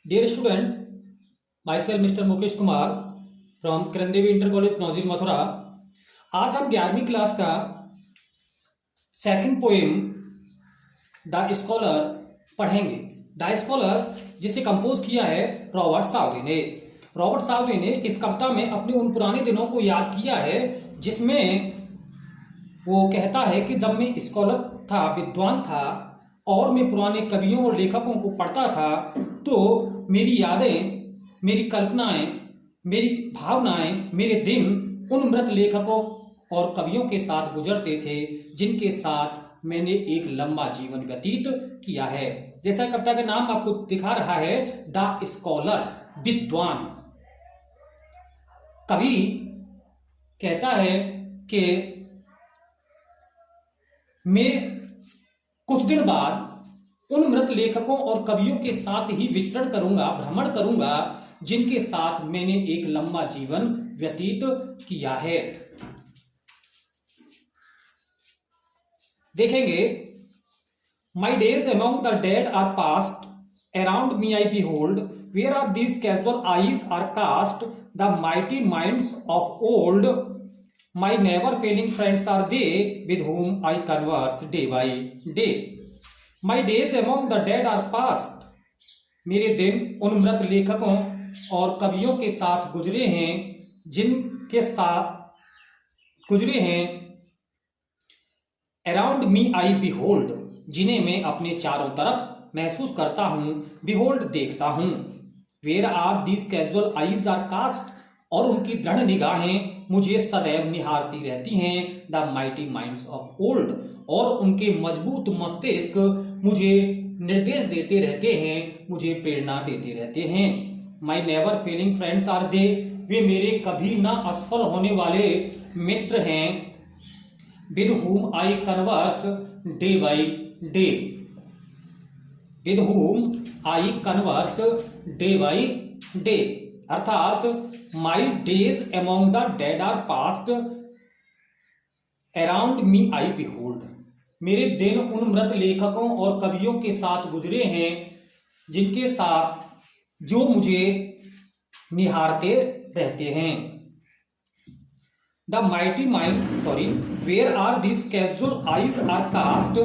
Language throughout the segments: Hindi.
Dear students, myself Mr. Mukesh Kumar from Kiran Devi Inter College नौजीर Mathura. आज हम 11वीं क्लास का सेकंड पोएम द स्कॉलर पढ़ेंगे। द स्कॉलर जिसे कंपोज किया है रॉबर्ट सावली ने। रॉबर्ट सावली ने इस कविता में अपने उन पुराने दिनों को याद किया है जिसमें वो कहता है कि जब मैं स्कॉलर था, विद्वान था और मैं पुराने कवियों और लेखकों को पढ़ता था तो मेरी यादें, मेरी कल्पनाएं, मेरी भावनाएं, मेरे दिन उन मृत लेखकों और कवियों के साथ गुजरते थे जिनके साथ मैंने एक लंबा जीवन व्यतीत किया है। जैसा कविता का नाम आपको दिखा रहा है, द स्कॉलर, विद्वान। कवि कहता है कि मैं कुछ दिन बाद उन मृत लेखकों और कवियों के साथ ही विचरण करूंगा, भ्रमण करूंगा जिनके साथ मैंने एक लंबा जीवन व्यतीत किया है। देखेंगे, my days among the dead are past, around me I behold, where are these casual eyes are cast, the mighty minds of old, my never failing friends are they with whom I converse day by day. My days among the dead are past. मेरे दिन उन मृत लेखकों और कवियों के साथ गुजरे हैं जिनके साथ गुजरे हैं। अराउंड मी आई बिहोल्ड, जिन्हें मैं अपने चारों तरफ महसूस करता हूं, बिहोल्ड देखता हूं। Where are these casual eyes are cast, और उनकी दृढ़ निगाहें मुझे सदैव निहारती रहती हैं। The mighty minds of old, और उनके मजबूत मस्तिष्क मुझे निर्देश देते रहते हैं, मुझे प्रेरणा देते रहते हैं। My never failing friends are they, वे मेरे कभी ना असफल होने वाले मित्र हैं। With whom I converse day by day, with whom I converse day by day, अर्थात my days among the dead are past, around me I behold, मेरे दिन उन मृत लेखकों और कवियों के साथ गुजरे हैं जिनके साथ जो मुझे निहारते रहते हैं। The mighty mind where are these casual eyes are cast,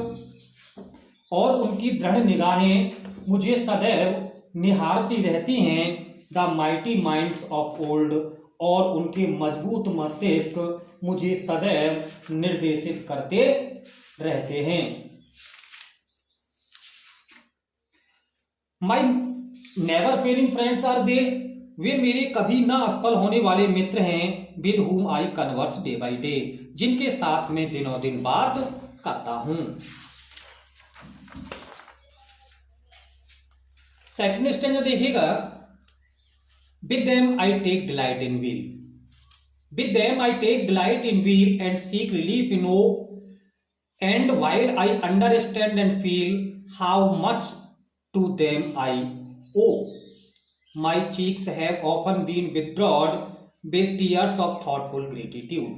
और उनकी दृढ़ निगाहें मुझे सदैव निहारती रहती हैं। The mighty minds of old, और उनके मजबूत मस्तिष्क मुझे सदैव निर्देशित करते रहते हैं। My never failing friends are they, वे मेरे कभी ना असफल होने वाले मित्र हैं। With whom I converse day by day, जिनके साथ मैं दिनों दिन बात करता हूं। सेकंड स्टेंजा देखिएगा, with them I take delight in weal, with them I take delight in weal and seek relief in woe, and while I understand and feel how much to them I owe, my cheeks have often been withdrawn with tears of thoughtful gratitude.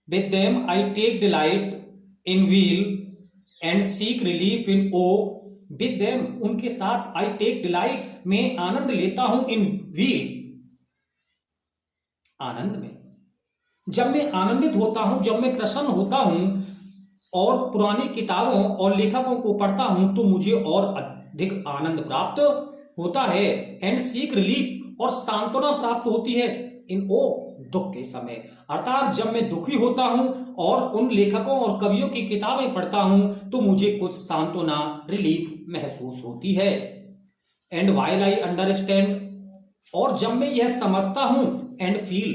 With them I take delight in weal and seek relief in woe. With them, उनके साथ I take delight, मैं आनंद लेता हूं in weal, आनंद में। जब मैं आनंदित होता हूं, जब मैं प्रसन्न होता हूं और पुरानी किताबों और लेखकों को पढ़ता हूं तो मुझे और अधिक आनंद प्राप्त होता है। एंड सीक रिलीफ, और सांत्वना प्राप्त होती है इन ओ, दुख के समय। अर्थात जब मैं दुखी होता हूं और उन लेखकों और कवियों की किताबें पढ़ता हूं तो मुझे कुछ सांत्वना, रिलीफ महसूस होती है। एंड व्हाइल आई अंडरस्टैंड, और जब मैं यह समझता हूं, एंड फील,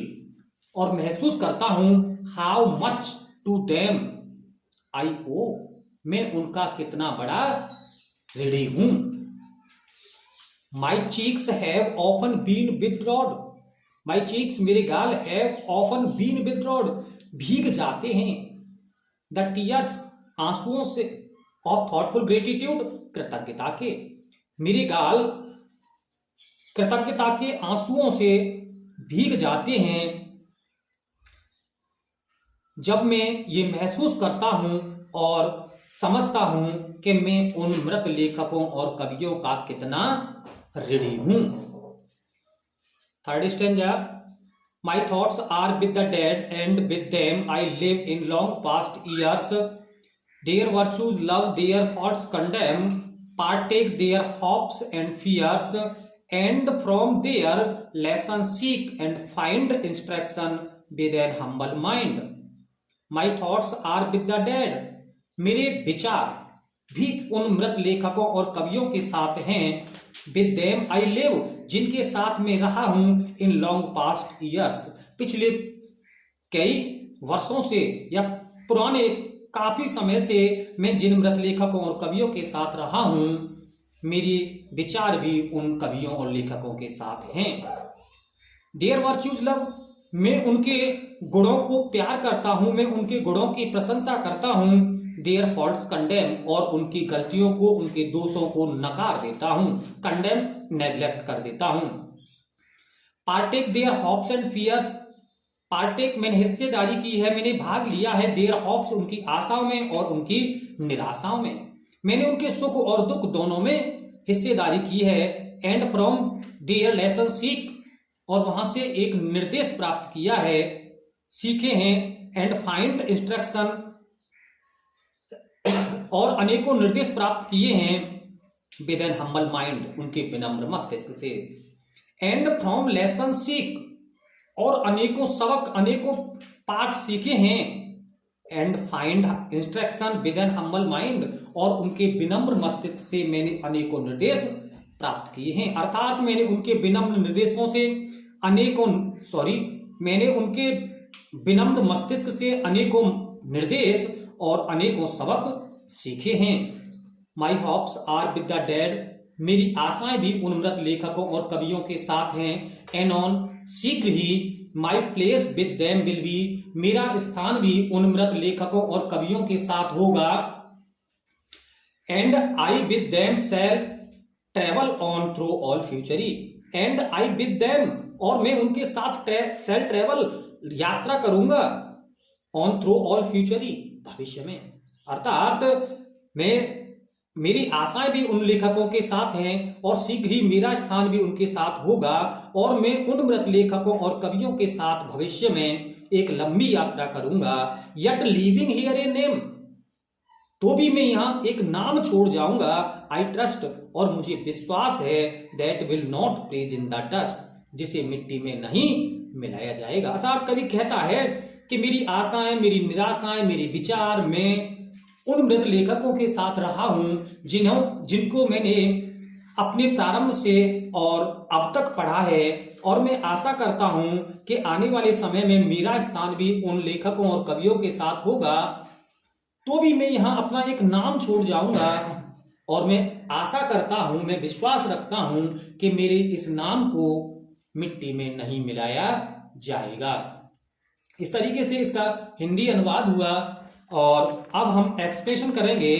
और महसूस करता हूं, how much to them I owe, मैं उनका कितना बड़ा ऋणी हूं। My cheeks have often been withdrawn, my cheeks, मेरे गाल, हैव ऑफन बीन विथड्रॉड, भीग जाते हैं। द टीयर्स, आंसुओं से, ऑफ थॉटफुल ग्रेटिट्यूड, कृतज्ञता के, मेरे गाल कृतज्ञता के आंसुओं से भीग जाते हैं जब मैं ये महसूस करता हूं और समझता हूं कि मैं उन मृत लेखकों और कवियों का कितना ऋणी हूं। Third stanza, my thoughts are with the dead and with them I live in long past years, their virtues love their thoughts condemn, partake their hopes and fears, and from their lesson seek and find instruction with an humble mind. My thoughts are with the dead. मेरे विचार भी उन मृत लेखकों और कवियों के साथ हैं। With them I live, जिनके साथ मैं रहा हूं in long past years, पिछले कई वर्षों से या पुराने काफी समय से मैं जिन मृत लेखकों और कवियों के साथ रहा हूं, मेरे विचार भी उन कवियों और लेखकों के साथ हैं। देयर वर्च्यूज लव, मैं उनके गुणों को प्यार करता हूं, मैं उनके गुणों की प्रशंसा करता हूं। देयर फॉल्ट्स कंडेम, और उनकी गलतियों को, उनके दोषों को नकार देता हूं, कंडेम नेग्लेक्ट कर देता हूं। Partake their hopes and fears, partake मैंने हिस्सेदारी की है, मैंने भाग लिया है। देयर हॉप्स, उनकी आशाओं में और उनकी निराशाओं में, मैंने उनके सुख और दुख दोनों में हिस्सेदारी की है। And from there lesson seek, और वहां से एक निर्देश प्राप्त किया है, सीखे हैं। एंड फाइंड इंस्ट्रक्शन, और अनेकों निर्देश प्राप्त किए हैं। विद एन हम्बल माइंड, उनके विनम्र मस्तिष्क से। एंड फ्रॉम लेसन सीक, और अनेकों सबक, अनेकों पाठ सीखे हैं। And find instruction with an humble mind, और उनके विनम्र मस्तिष्क से मैंने अनेकों निर्देश प्राप्त किए हैं। अर्थात मैंने उनके विनम्र निर्देशों से मैंने उनके विनम्र मस्तिष्क से अनेकों निर्देश और अनेकों सबक सीखे हैं। My hopes are with the dead, मेरी आशाएं भी उन मृत लेखकों और कवियों के साथ हैं। एनॉन, शीघ्र ही। My place with them will be, मेरा स्थान भी उन मृत लेखकों और कवियों के साथ होगा। And I with them shall travel on through all futurity, and I with them, और मैं उनके साथ शैल ट्रेवल, यात्रा करूंगा। ऑन थ्रू ऑल फ्यूचरी, भविष्य में। अर्थात मेरी आशाएं भी उन लेखकों के साथ हैं और शीघ्र ही मेरा स्थान भी उनके साथ होगा, और मैं उन मृत लेखकों और कवियों के साथ भविष्य में एक लंबी यात्रा करूंगा। Yet living here a name, तो भी मैं यहां एक नाम छोड़ जाऊंगा। आई ट्रस्ट, और मुझे विश्वास है। That will not praise in the dust, जिसे मिट्टी में नहीं मिलाया जाएगा। अर्थात कवि कहता है कि मेरी आशाएं, मेरी निराशाएं, मेरे विचार, मैं उन मृत लेखकों के साथ रहा हूं जिनको मैंने अपने प्रारंभ से और अब तक पढ़ा है, और मैं आशा करता हूं कि आने वाले समय में मेरा स्थान भी उन लेखकों और कवियों के साथ होगा। तो भी मैं यहां अपना एक नाम छोड़ जाऊंगा, और मैं आशा करता हूं, मैं विश्वास रखता हूं कि मेरे इस नाम को मिट्टी में नहीं मिलाया जाएगा। इस तरीके से इसका हिंदी अनुवाद हुआ, और अब हम एक्सप्रेशन करेंगे।